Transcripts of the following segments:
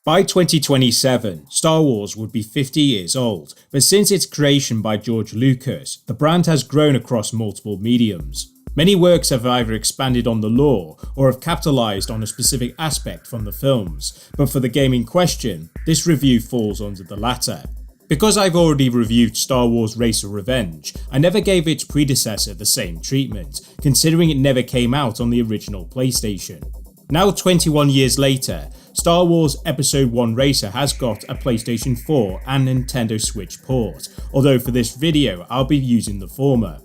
By 2027, Star Wars would be 50 years old, but since its creation by George Lucas, the brand has grown across multiple mediums. Many works have either expanded on the lore or have capitalized on a specific aspect from the films, but for the game in question, this review falls under the latter. Because I've already reviewed Star Wars Racer Revenge, I never gave its predecessor the same treatment, considering it never came out on the original PlayStation. Now 21 years later, Star Wars Episode 1 Racer has got a PlayStation 4 and Nintendo Switch port, although for this video I'll be using the former.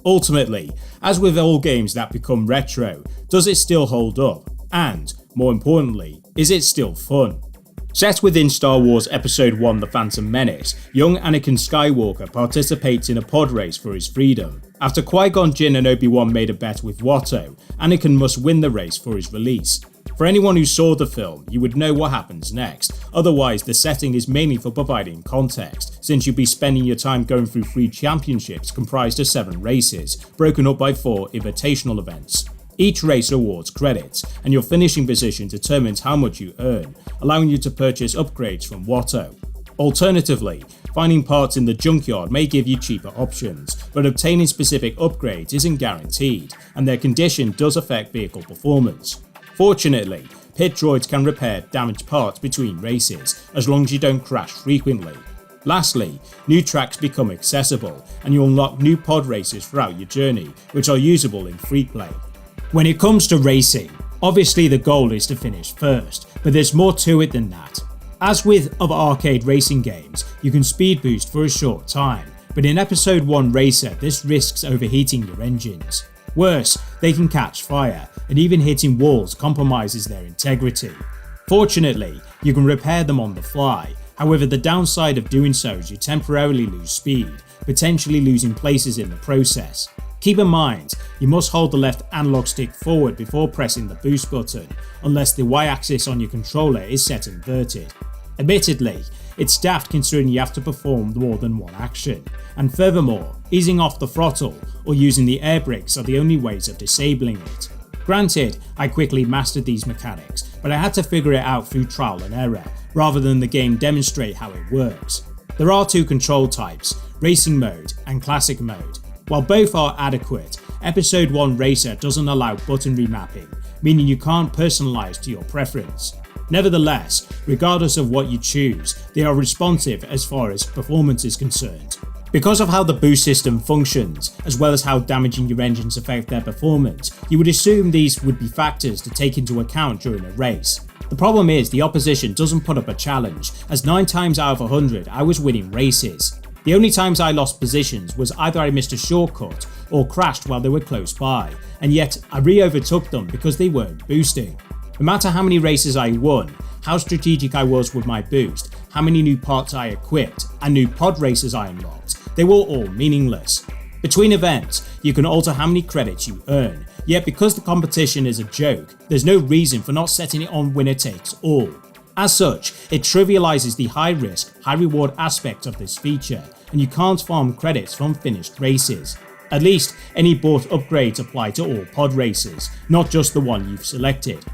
Ultimately, as with all games that become retro, does it still hold up? And, more importantly, is it still fun? Set within Star Wars Episode 1 The Phantom Menace, young Anakin Skywalker participates in a pod race for his freedom. After Qui-Gon Jinn and Obi-Wan made a bet with Watto, Anakin must win the race for his release. For anyone who saw the film, you would know what happens next, otherwise the setting is mainly for providing context, since you'll be spending your time going through 3 championships comprised of 7 races, broken up by 4 invitational events. Each race awards credits, and your finishing position determines how much you earn, allowing you to purchase upgrades from Watto. Alternatively, finding parts in the junkyard may give you cheaper options, but obtaining specific upgrades isn't guaranteed, and their condition does affect vehicle performance. Fortunately, pit droids can repair damaged parts between races, as long as you don't crash frequently. Lastly, new tracks become accessible, and you unlock new pod races throughout your journey, which are usable in free play. When it comes to racing, obviously the goal is to finish first, but there's more to it than that. As with other arcade racing games, you can speed boost for a short time, but in Episode 1 Racer this risks overheating your engines. Worse, they can catch fire, and even hitting walls compromises their integrity. Fortunately, you can repair them on the fly, however the downside of doing so is you temporarily lose speed, potentially losing places in the process. Keep in mind, you must hold the left analog stick forward before pressing the boost button, unless the Y-axis on your controller is set inverted. Admittedly, it's daft considering you have to perform more than one action, and furthermore, easing off the throttle or using the air brakes are the only ways of disabling it. Granted, I quickly mastered these mechanics, but I had to figure it out through trial and error, rather than the game demonstrate how it works. There are 2 control types, Racing Mode and Classic Mode. While both are adequate, Episode 1 Racer doesn't allow button remapping, meaning you can't personalize to your preference. Nevertheless, regardless of what you choose, they are responsive as far as performance is concerned. Because of how the boost system functions, as well as how damaging your engines affect their performance, you would assume these would be factors to take into account during a race. The problem is the opposition doesn't put up a challenge, as 9 times out of 100 I was winning races. The only times I lost positions was either I missed a shortcut or crashed while they were close by, and yet I re-overtook them because they weren't boosting. No matter how many races I won, how strategic I was with my boost, how many new parts I equipped, and new pod races I unlocked, they were all meaningless. Between events, you can alter how many credits you earn, yet because the competition is a joke, there's no reason for not setting it on winner takes all. As such, it trivializes the high risk, high reward aspect of this feature, and you can't farm credits from finished races. At least, any bought upgrades apply to all pod races, not just the one you've selected.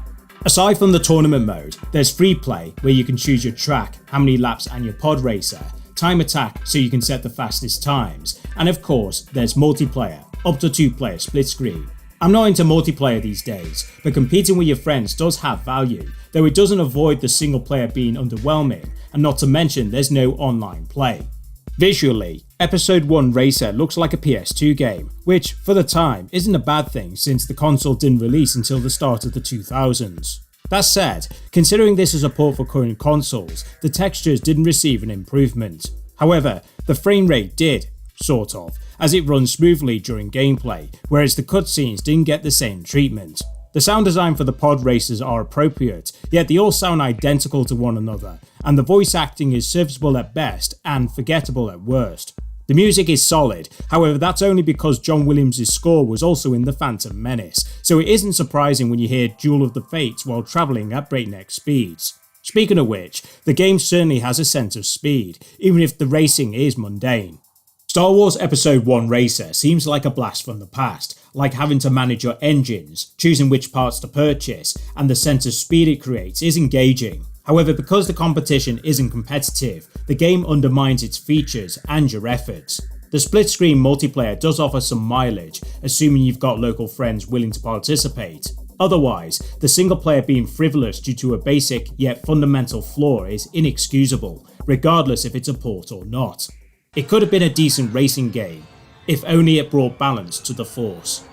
Aside from the tournament mode, there's free play where you can choose your track, how many laps and your pod racer, time attack so you can set the fastest times, and of course there's multiplayer, up to 2-player split screen. I'm not into multiplayer these days, but competing with your friends does have value, though it doesn't avoid the single player being underwhelming, and not to mention there's no online play. Visually, Episode 1 Racer looks like a PS2 game, which, for the time, isn't a bad thing since the console didn't release until the start of the 2000s. That said, considering this is a port for current consoles, the textures didn't receive an improvement. However, the frame rate did, sort of, as it runs smoothly during gameplay, whereas the cutscenes didn't get the same treatment. The sound design for the pod races are appropriate, yet they all sound identical to one another, and the voice acting is serviceable at best and forgettable at worst. The music is solid, however that's only because John Williams' score was also in The Phantom Menace, so it isn't surprising when you hear Duel of the Fates while travelling at breakneck speeds. Speaking of which, the game certainly has a sense of speed, even if the racing is mundane. Star Wars Episode 1 Racer seems like a blast from the past, like having to manage your engines, choosing which parts to purchase, and the sense of speed it creates is engaging. However, because the competition isn't competitive, the game undermines its features and your efforts. The split-screen multiplayer does offer some mileage, assuming you've got local friends willing to participate. Otherwise, the single player being frivolous due to a basic yet fundamental flaw is inexcusable, regardless if it's a port or not. It could have been a decent racing game, if only it brought balance to the force.